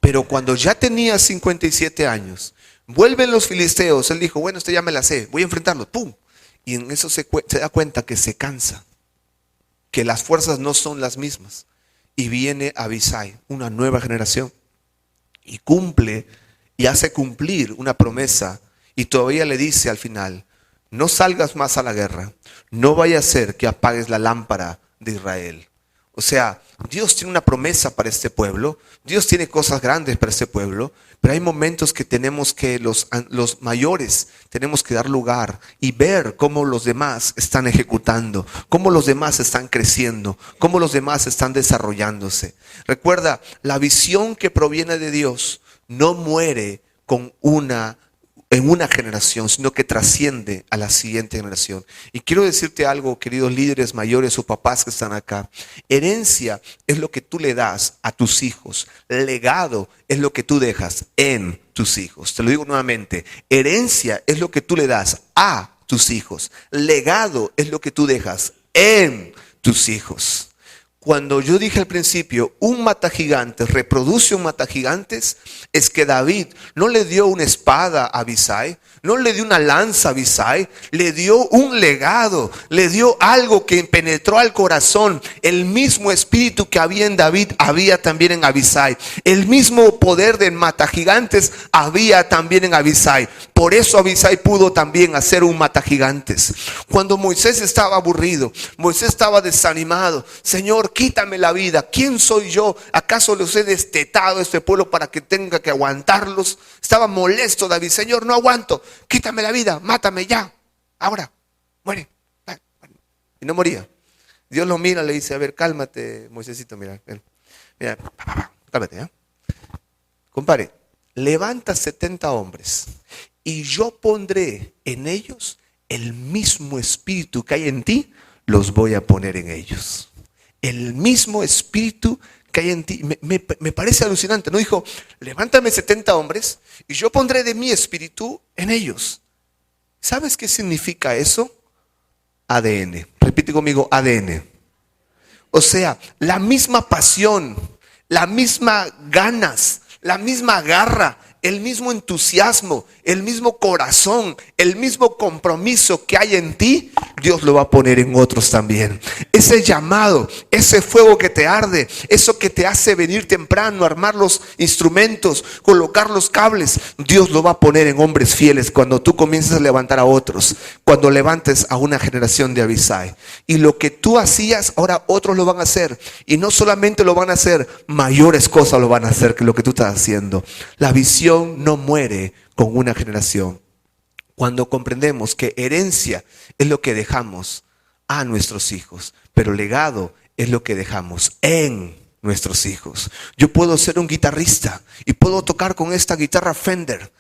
Pero cuando ya tenía 57 años, vuelven los filisteos. Él dijo, bueno, esto ya me la sé, voy a enfrentarlos. ¡Pum! Y en eso se da cuenta que se cansa, que las fuerzas no son las mismas. Y viene Abisai, una nueva generación, y cumple y hace cumplir una promesa. Y todavía le dice al final, no salgas más a la guerra, no vaya a ser que apagues la lámpara de Israel. O sea, Dios tiene una promesa para este pueblo, Dios tiene cosas grandes para este pueblo, pero hay momentos que tenemos que los mayores tenemos que dar lugar y ver cómo los demás están ejecutando, cómo los demás están creciendo, cómo los demás están desarrollándose. Recuerda, la visión que proviene de Dios no muere en una generación, sino que trasciende a la siguiente generación. Y quiero decirte algo, queridos líderes mayores o papás que están acá. Herencia es lo que tú le das a tus hijos. Legado es lo que tú dejas en tus hijos. Te lo digo nuevamente. Herencia es lo que tú le das a tus hijos. Legado es lo que tú dejas en tus hijos. Cuando yo dije al principio, un matagigantes reproduce un matagigantes, es que David no le dio una espada a Abisai, no le dio una lanza a Abisai, le dio un legado, le dio algo que penetró al corazón. El mismo espíritu que había en David había también en Abisai. El mismo poder del matagigantes había también en Abisai. Por eso Abisai pudo también hacer un matagigantes. Cuando Moisés estaba aburrido, Moisés estaba desanimado. Señor, quítame la vida. ¿Quién soy yo? ¿Acaso les he destetado a este pueblo para que tenga que aguantarlos? Estaba molesto David. Señor, no aguanto. Quítame la vida. Mátame ya. Ahora. Muere. Y no moría. Dios lo mira, le dice, a ver, cálmate, Moisésito, mira. Mira, cálmate, ¿eh? Compadre, levanta 70 hombres y yo pondré en ellos el mismo espíritu que hay en ti, los voy a poner en ellos. El mismo espíritu que hay en ti. Me parece alucinante. No dijo, levántame 70 hombres y yo pondré de mi espíritu en ellos. ¿Sabes qué significa eso? ADN. Repite conmigo, ADN. O sea, la misma pasión, la misma ganas, la misma garra, el mismo entusiasmo, el mismo corazón, el mismo compromiso que hay en ti, Dios lo va a poner en otros también. Ese llamado, ese fuego que te arde, eso que te hace venir temprano, armar los instrumentos, colocar los cables, Dios lo va a poner en hombres fieles cuando tú comiences a levantar a otros, cuando levantes a una generación de Abisai. Y lo que tú hacías, ahora otros lo van a hacer. Y no solamente lo van a hacer, mayores cosas lo van a hacer que lo que tú estás haciendo. La visión no muere con una generación. Cuando comprendemos que herencia es lo que dejamos a nuestros hijos, pero legado es lo que dejamos en nuestros hijos. Yo puedo ser un guitarrista y puedo tocar con esta guitarra Fender.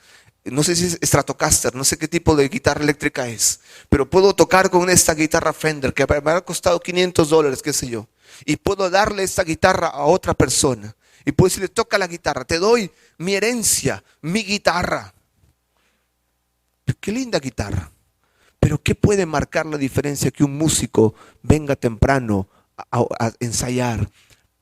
No sé si es Stratocaster, no sé qué tipo de guitarra eléctrica es, pero puedo tocar con esta guitarra Fender que me ha costado $500, qué sé yo. Y puedo darle esta guitarra a otra persona. Y puedo decirle, toca la guitarra, te doy mi herencia, mi guitarra. Qué linda guitarra. Pero ¿qué puede marcar la diferencia que un músico venga temprano a ensayar,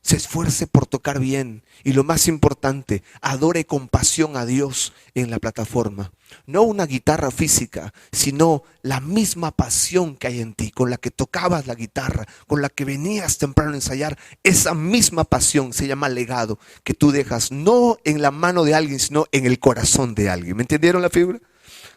se esfuerce por tocar bien y lo más importante, adore con pasión a Dios en la plataforma? No una guitarra física, sino la misma pasión que hay en ti, con la que tocabas la guitarra, con la que venías temprano a ensayar. Esa misma pasión se llama legado, que tú dejas no en la mano de alguien, sino en el corazón de alguien. ¿Me entendieron la figura?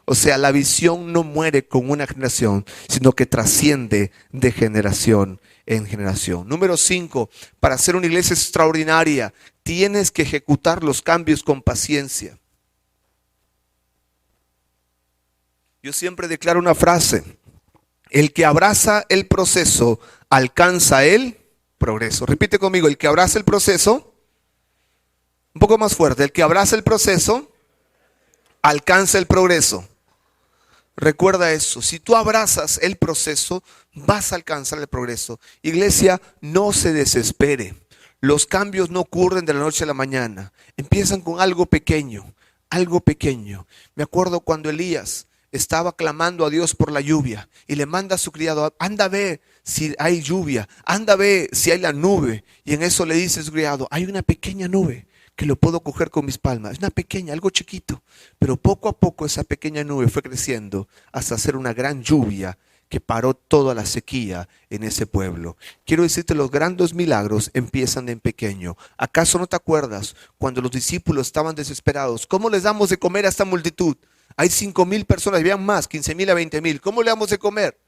O sea, la visión no muere con una generación, sino que trasciende de generación en generación. Número 5, para ser una iglesia extraordinaria, tienes que ejecutar los cambios con paciencia. Yo siempre declaro una frase: el que abraza el proceso alcanza el progreso. Repite conmigo, el que abraza el proceso, un poco más fuerte, el que abraza el proceso alcanza el progreso. Recuerda eso, si tú abrazas el proceso, vas a alcanzar el progreso. Iglesia, no se desespere. Los cambios no ocurren de la noche a la mañana. Empiezan con algo pequeño, algo pequeño. Me acuerdo cuando Elías estaba clamando a Dios por la lluvia y le manda a su criado, anda a ver si hay lluvia, anda a ver si hay la nube. Y en eso le dice a su criado, hay una pequeña nube que lo puedo coger con mis palmas. Es una pequeña, algo chiquito, pero poco a poco esa pequeña nube fue creciendo hasta hacer una gran lluvia que paró toda la sequía en ese pueblo. Quiero decirte, los grandes milagros empiezan en pequeño. ¿Acaso no te acuerdas cuando los discípulos estaban desesperados? ¿Cómo les damos de comer a esta multitud? Hay 5,000 personas, habían más, 15,000 a 20,000. ¿Cómo le damos de comer?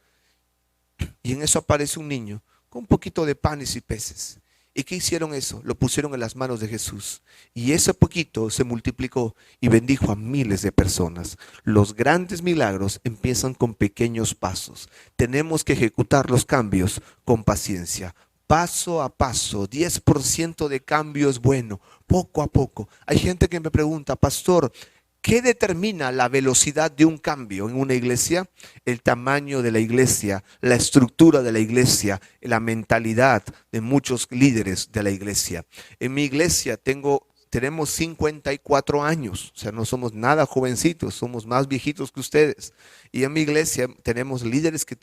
Y en eso aparece un niño con un poquito de panes y peces. ¿Y qué hicieron eso? Lo pusieron en las manos de Jesús. Y ese poquito se multiplicó y bendijo a miles de personas. Los grandes milagros empiezan con pequeños pasos. Tenemos que ejecutar los cambios con paciencia. Paso a paso, 10% de cambio es bueno, poco a poco. Hay gente que me pregunta, pastor, ¿qué determina la velocidad de un cambio en una iglesia? El tamaño de la iglesia, la estructura de la iglesia, la mentalidad de muchos líderes de la iglesia. En mi iglesia tenemos 54 años, o sea, no somos nada jovencitos, somos más viejitos que ustedes. Y en mi iglesia tenemos líderes que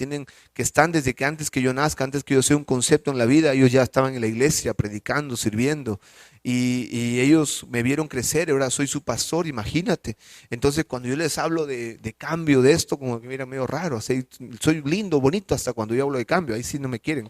están desde que antes que yo nazca, antes que yo sea un concepto en la vida, ellos ya estaban en la iglesia predicando, sirviendo. Y ellos me vieron crecer, ahora soy su pastor, imagínate. Entonces cuando yo les hablo de cambio de esto, como que mira medio raro, así, soy lindo, bonito hasta cuando yo hablo de cambio, ahí sí no me quieren.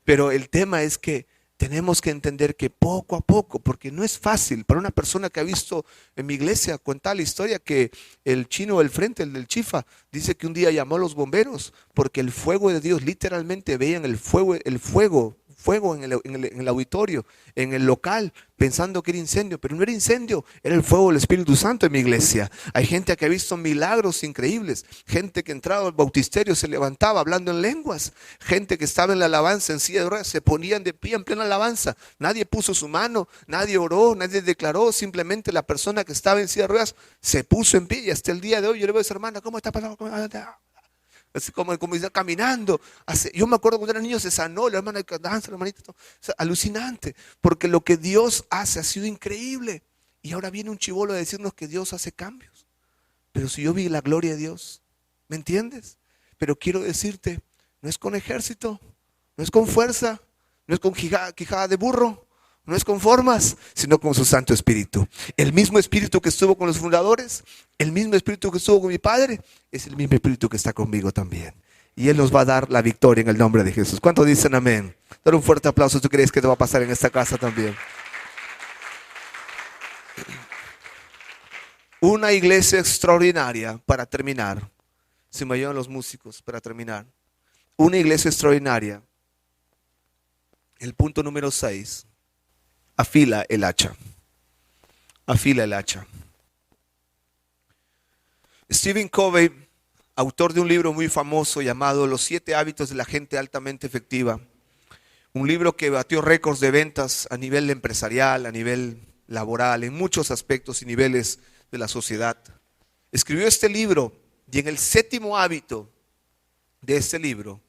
Pero el tema es que tenemos que entender que poco a poco, porque no es fácil para una persona que ha visto en mi iglesia contar la historia que el chino del frente, el del Chifa, dice que un día llamó a los bomberos porque el fuego de Dios, literalmente veían el fuego en el auditorio, en el local, pensando que era incendio, pero no era incendio, era el fuego del Espíritu Santo en mi iglesia. Hay gente que ha visto milagros increíbles, gente que entraba al bautisterio se levantaba hablando en lenguas, gente que estaba en la alabanza en silla de ruedas se ponían de pie en plena alabanza, nadie puso su mano, nadie oró, nadie declaró, simplemente la persona que estaba en silla de ruedas se puso en pie, y hasta el día de hoy yo le veo a esa hermana, ¿cómo está pasando? Así como está caminando. Yo me acuerdo cuando era niño se sanó, la hermana que danza, la hermanita, todo. O sea, alucinante, porque lo que Dios hace ha sido increíble. Y ahora viene un chibolo a decirnos que Dios hace cambios. Pero si yo vi la gloria de Dios, ¿me entiendes? Pero quiero decirte, no es con ejército, no es con fuerza, no es con quijada de burro, no es con formas, sino con su Santo Espíritu. El mismo Espíritu que estuvo con los fundadores, el mismo Espíritu que estuvo con mi padre, es el mismo Espíritu que está conmigo también. Y Él nos va a dar la victoria en el nombre de Jesús. ¿Cuántos dicen amén? Dar un fuerte aplauso. ¿Tú crees que te va a pasar en esta casa también? Una iglesia extraordinaria, para terminar. Si me ayudan los músicos, para terminar. Una iglesia extraordinaria. El punto número 6. Afila el hacha. Afila el hacha. Stephen Covey, autor de un libro muy famoso llamado Los 7 hábitos de la gente altamente efectiva. Un libro que batió récords de ventas a nivel empresarial, a nivel laboral, en muchos aspectos y niveles de la sociedad. Escribió este libro y en el 7º hábito de este libro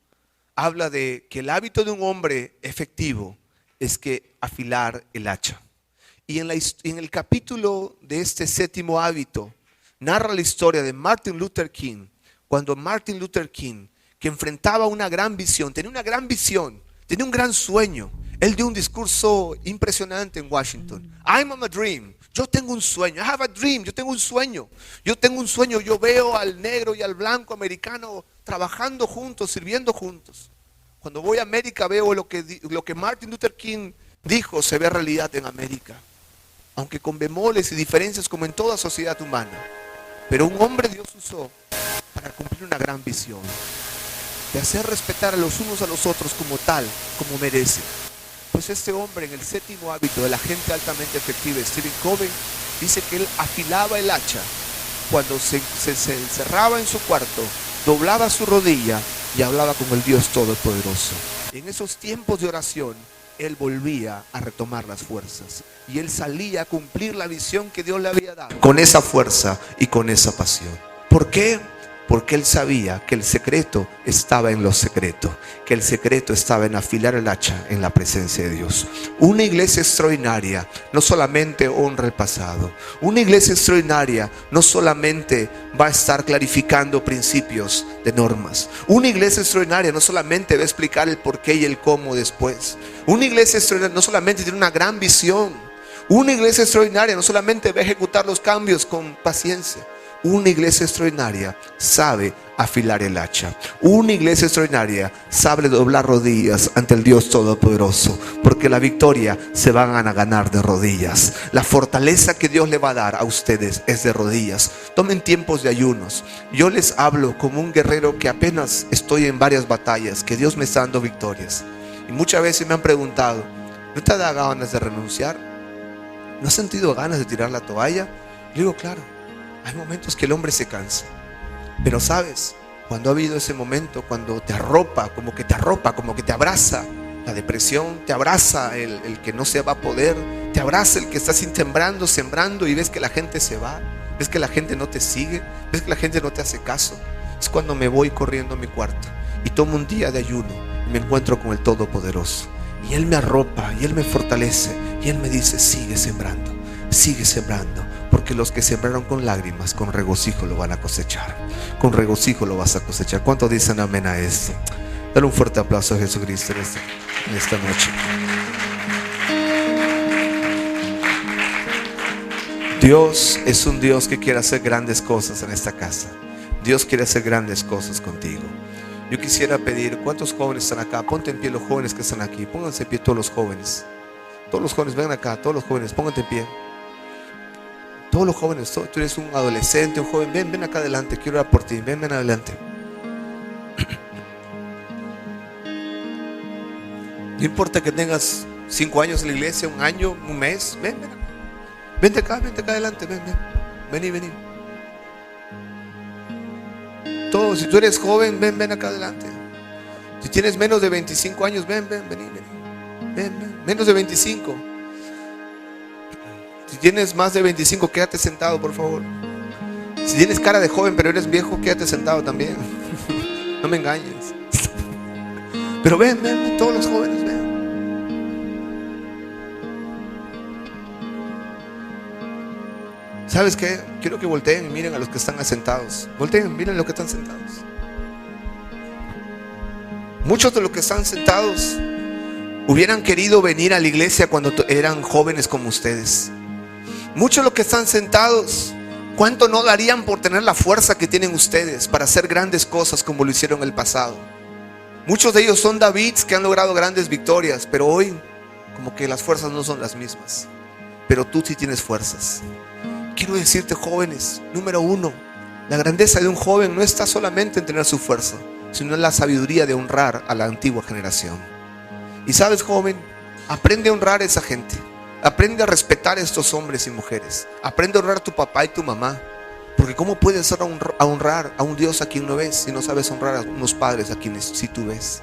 habla de que el hábito de un hombre efectivo es que afilar el hacha. Y en el capítulo de este 7º hábito narra la historia de Martin Luther King, cuando Martin Luther King, que enfrentaba una gran visión, tenía una gran visión, tenía un gran sueño. Él dio un discurso impresionante en Washington. I'm on a dream. Yo tengo un sueño. I have a dream. Yo tengo un sueño. Yo tengo un sueño. Yo veo al negro y al blanco americano trabajando juntos, sirviendo juntos. Cuando voy a América veo lo que Martin Luther King dijo se ve realidad en América. Aunque con bemoles y diferencias como en toda sociedad humana. Pero un hombre Dios usó para cumplir una gran visión. De hacer respetar a los unos a los otros como tal, como merecen. Pues este hombre en el 7º hábito de la gente altamente efectiva, Stephen Covey, dice que él afilaba el hacha cuando se encerraba en su cuarto, doblaba su rodilla y hablaba con el Dios Todopoderoso. En esos tiempos de oración, él volvía a retomar las fuerzas y él salía a cumplir la visión que Dios le había dado con esa fuerza y con esa pasión. ¿Por qué? Porque él sabía que el secreto estaba en lo secreto, que el secreto estaba en afilar el hacha en la presencia de Dios. Una iglesia extraordinaria no solamente honra el pasado, una iglesia extraordinaria no solamente va a estar clarificando principios de normas, una iglesia extraordinaria no solamente va a explicar el por qué y el cómo después, una iglesia extraordinaria no solamente tiene una gran visión, una iglesia extraordinaria no solamente va a ejecutar los cambios con paciencia. Una iglesia extraordinaria sabe afilar el hacha. Una iglesia extraordinaria sabe doblar rodillas ante el Dios Todopoderoso, porque la victoria se van a ganar de rodillas. La fortaleza que Dios le va a dar a ustedes es de rodillas. Tomen tiempos de ayunos. Yo les hablo como un guerrero que apenas estoy en varias batallas, que Dios me está dando victorias. Y muchas veces me han preguntado, ¿no te da ganas de renunciar? ¿No has sentido ganas de tirar la toalla? Le digo, claro. Hay momentos que el hombre se cansa. Pero sabes, cuando ha habido ese momento, cuando te arropa, como que te abraza la depresión, te abraza el que no se va a poder, te abraza el que está sembrando y ves que la gente se va, ves que la gente no te sigue, ves que la gente no te hace caso. Es cuando me voy corriendo a mi cuarto y tomo un día de ayuno y me encuentro con el Todopoderoso. Y Él me arropa y Él me fortalece y Él me dice, sigue sembrando, porque los que sembraron con lágrimas, con regocijo lo van a cosechar. Con regocijo lo vas a cosechar. ¿Cuántos dicen amén a esto? Dale un fuerte aplauso a Jesucristo en esta noche. Dios es un Dios que quiere hacer grandes cosas en esta casa. Dios quiere hacer grandes cosas contigo. Yo quisiera pedir, ¿cuántos jóvenes están acá? Ponte en pie los jóvenes que están aquí. Pónganse en pie todos los jóvenes. Todos los jóvenes, vengan acá, todos los jóvenes, pónganse en pie. Todos los jóvenes, tú eres un adolescente, un joven, ven acá adelante, quiero orar por ti, ven adelante. No importa que tengas 5 años en la iglesia, 1 año, 1 mes, vente acá adelante, vení. Todos, si tú eres joven, ven acá adelante. Si tienes menos de 25 años, vení. Menos de 25. Si tienes más de 25, quédate sentado, por favor. Si tienes cara de joven pero eres viejo, quédate sentado también. No me engañes. Pero ven, todos los jóvenes, ven. ¿Sabes qué? Quiero que volteen y miren a los que están sentados. Volteen, miren los que están sentados. Muchos de los que están sentados hubieran querido venir a la iglesia cuando eran jóvenes como ustedes. Muchos de los que están sentados, ¿cuánto no darían por tener la fuerza que tienen ustedes para hacer grandes cosas como lo hicieron en el pasado? Muchos de ellos son Davids que han logrado grandes victorias, pero hoy como que las fuerzas no son las mismas. Pero tú sí tienes fuerzas. Quiero decirte, jóvenes, número 1, la grandeza de un joven no está solamente en tener su fuerza, sino en la sabiduría de honrar a la antigua generación. Y sabes, joven, aprende a honrar a esa gente. Aprende a respetar a estos hombres y mujeres. Aprende a honrar a tu papá y tu mamá. Porque ¿cómo puedes honrar a un Dios a quien no ves si no sabes honrar a unos padres a quienes sí tú ves?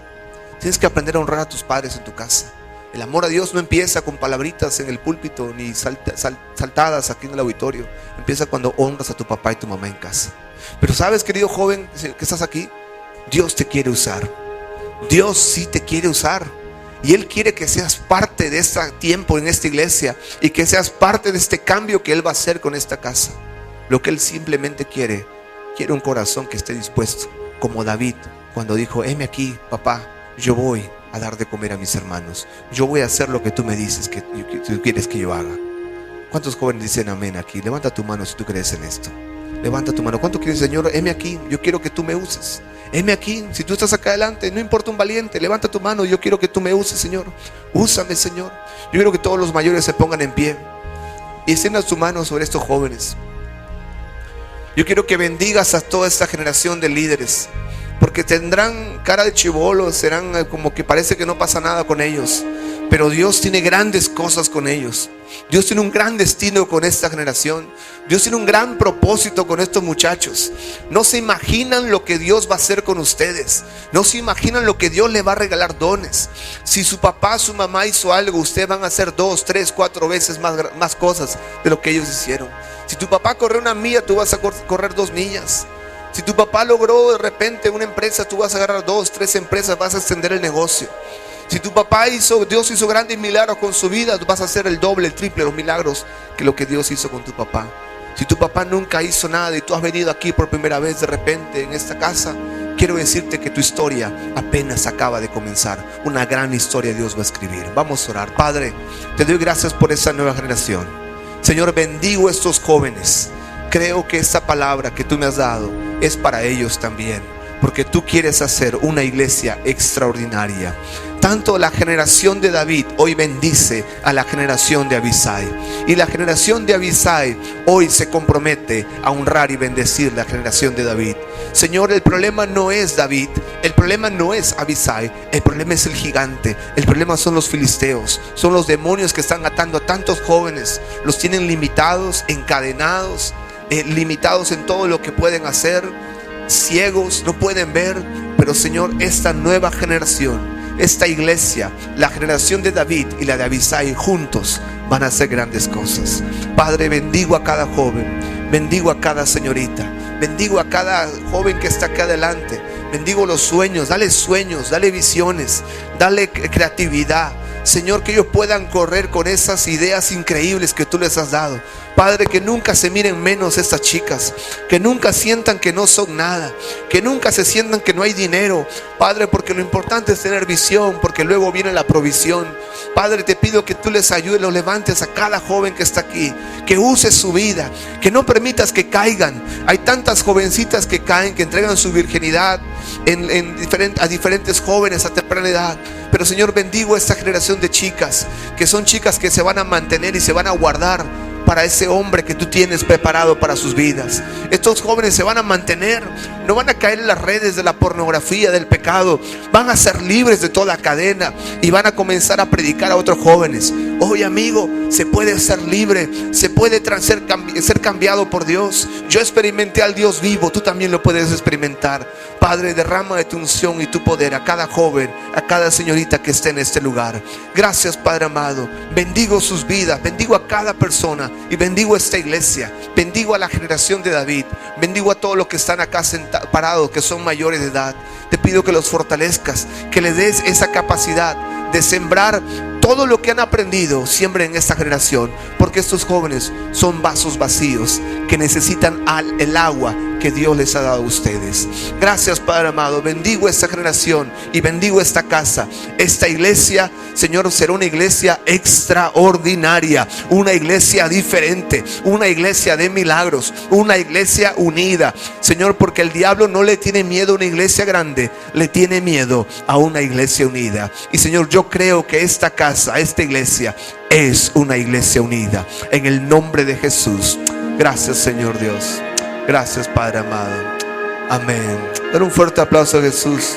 Tienes que aprender a honrar a tus padres en tu casa. El amor a Dios no empieza con palabritas en el púlpito ni saltadas aquí en el auditorio. Empieza cuando honras a tu papá y tu mamá en casa. Pero sabes, querido joven que estás aquí, Dios te quiere usar. Dios sí te quiere usar. Y Él quiere que seas parte de este tiempo en esta iglesia y que seas parte de este cambio que Él va a hacer con esta casa. Lo que Él simplemente quiere un corazón que esté dispuesto, como David cuando dijo: heme aquí, papá, yo voy a dar de comer a mis hermanos. Yo voy a hacer lo que tú me dices que tú quieres que yo haga. ¿Cuántos jóvenes dicen amén aquí? Levanta tu mano si tú crees en esto. Levanta tu mano. ¿Cuánto quieres, Señor? Heme aquí, yo quiero que tú me uses. Heme aquí, si tú estás acá adelante, no importa un valiente, levanta tu mano, yo quiero que tú me uses, Señor. Úsame, Señor. Yo quiero que todos los mayores se pongan en pie y extiendan tu mano sobre estos jóvenes. Yo quiero que bendigas a toda esta generación de líderes, porque tendrán cara de chibolos, serán como que parece que no pasa nada con ellos, pero Dios tiene grandes cosas con ellos. Dios tiene un gran destino con esta generación. Dios tiene un gran propósito con estos muchachos. No se imaginan lo que Dios va a hacer con ustedes. No se imaginan lo que Dios les va a regalar dones. Si su papá, su mamá hizo algo, ustedes van a hacer 2, 3, 4 veces más cosas de lo que ellos hicieron. Si tu papá corrió 1 milla, tú vas a correr 2 millas. Si tu papá logró de repente una empresa, tú vas a agarrar 2, 3 empresas, vas a extender el negocio. Si tu papá Dios hizo grandes milagros con su vida, tú vas a hacer el doble, el triple de los milagros que lo que Dios hizo con tu papá. Si tu papá nunca hizo nada y tú has venido aquí por primera vez de repente en esta casa, quiero decirte que tu historia apenas acaba de comenzar. Una gran historia Dios va a escribir. Vamos a orar. Padre, te doy gracias por esa nueva generación. Señor, bendigo a estos jóvenes. Creo que esta palabra que tú me has dado es para ellos también, porque tú quieres hacer una iglesia extraordinaria. Tanto la generación de David hoy bendice a la generación de Abisai, y la generación de Abisai hoy se compromete a honrar y bendecir la generación de David. Señor, el problema no es David, el problema no es Abisai, el problema es el gigante, el problema son los filisteos, son los demonios que están atando a tantos jóvenes, los tienen limitados, encadenados, limitados en todo lo que pueden hacer, ciegos, no pueden ver. Pero Señor, esta nueva generación, esta iglesia, la generación de David y la de Abisai juntos van a hacer grandes cosas. Padre, bendigo a cada joven, bendigo a cada señorita, bendigo a cada joven que está acá adelante, bendigo los sueños, dale visiones, dale creatividad. Señor, que ellos puedan correr con esas ideas increíbles que tú les has dado. Padre, que nunca se miren menos estas chicas, que nunca sientan que no son nada, que nunca se sientan que no hay dinero. Padre, porque lo importante es tener visión, porque luego viene la provisión. Padre, te pido que tú les ayudes, los levantes a cada joven que está aquí, que uses su vida, que no permitas que caigan. Hay tantas jovencitas que caen, que entregan su virginidad, a diferentes jóvenes a temprana edad. Pero Señor, bendigo a esta generación de chicas, que son chicas que se van a mantener y se van a guardar para ese hombre que tú tienes preparado para sus vidas. Estos jóvenes se van a mantener, no van a caer en las redes de la pornografía, del pecado. Van a ser libres de toda cadena y van a comenzar a predicar a otros jóvenes. Oye, amigo, se puede ser libre, se puede ser cambiado por Dios. Yo experimenté al Dios vivo, tú también lo puedes experimentar. Padre, derrama de tu unción y tu poder a cada joven, a cada señorita que esté en este lugar. Gracias, Padre amado. Bendigo sus vidas, bendigo a cada persona y bendigo a esta iglesia. Bendigo a la generación de David. Bendigo a todos los que están acá parados, que son mayores de edad. Te pido que los fortalezcas, que les des esa capacidad de sembrar todo lo que han aprendido. Siempre en esta generación, porque estos jóvenes son vasos vacíos que necesitan el agua que Dios les ha dado a ustedes. Gracias, Padre amado. Bendigo esta generación y bendigo esta casa. Esta iglesia, Señor, será una iglesia extraordinaria, una iglesia diferente, una iglesia de milagros, una iglesia unida, Señor, porque el diablo no le tiene miedo a una iglesia grande, le tiene miedo a una iglesia unida. Y Señor, yo creo que esta casa, esta iglesia es una iglesia unida, en el nombre de Jesús. Gracias, Señor Dios. Gracias, Padre amado. Amén. Dar un fuerte aplauso a Jesús.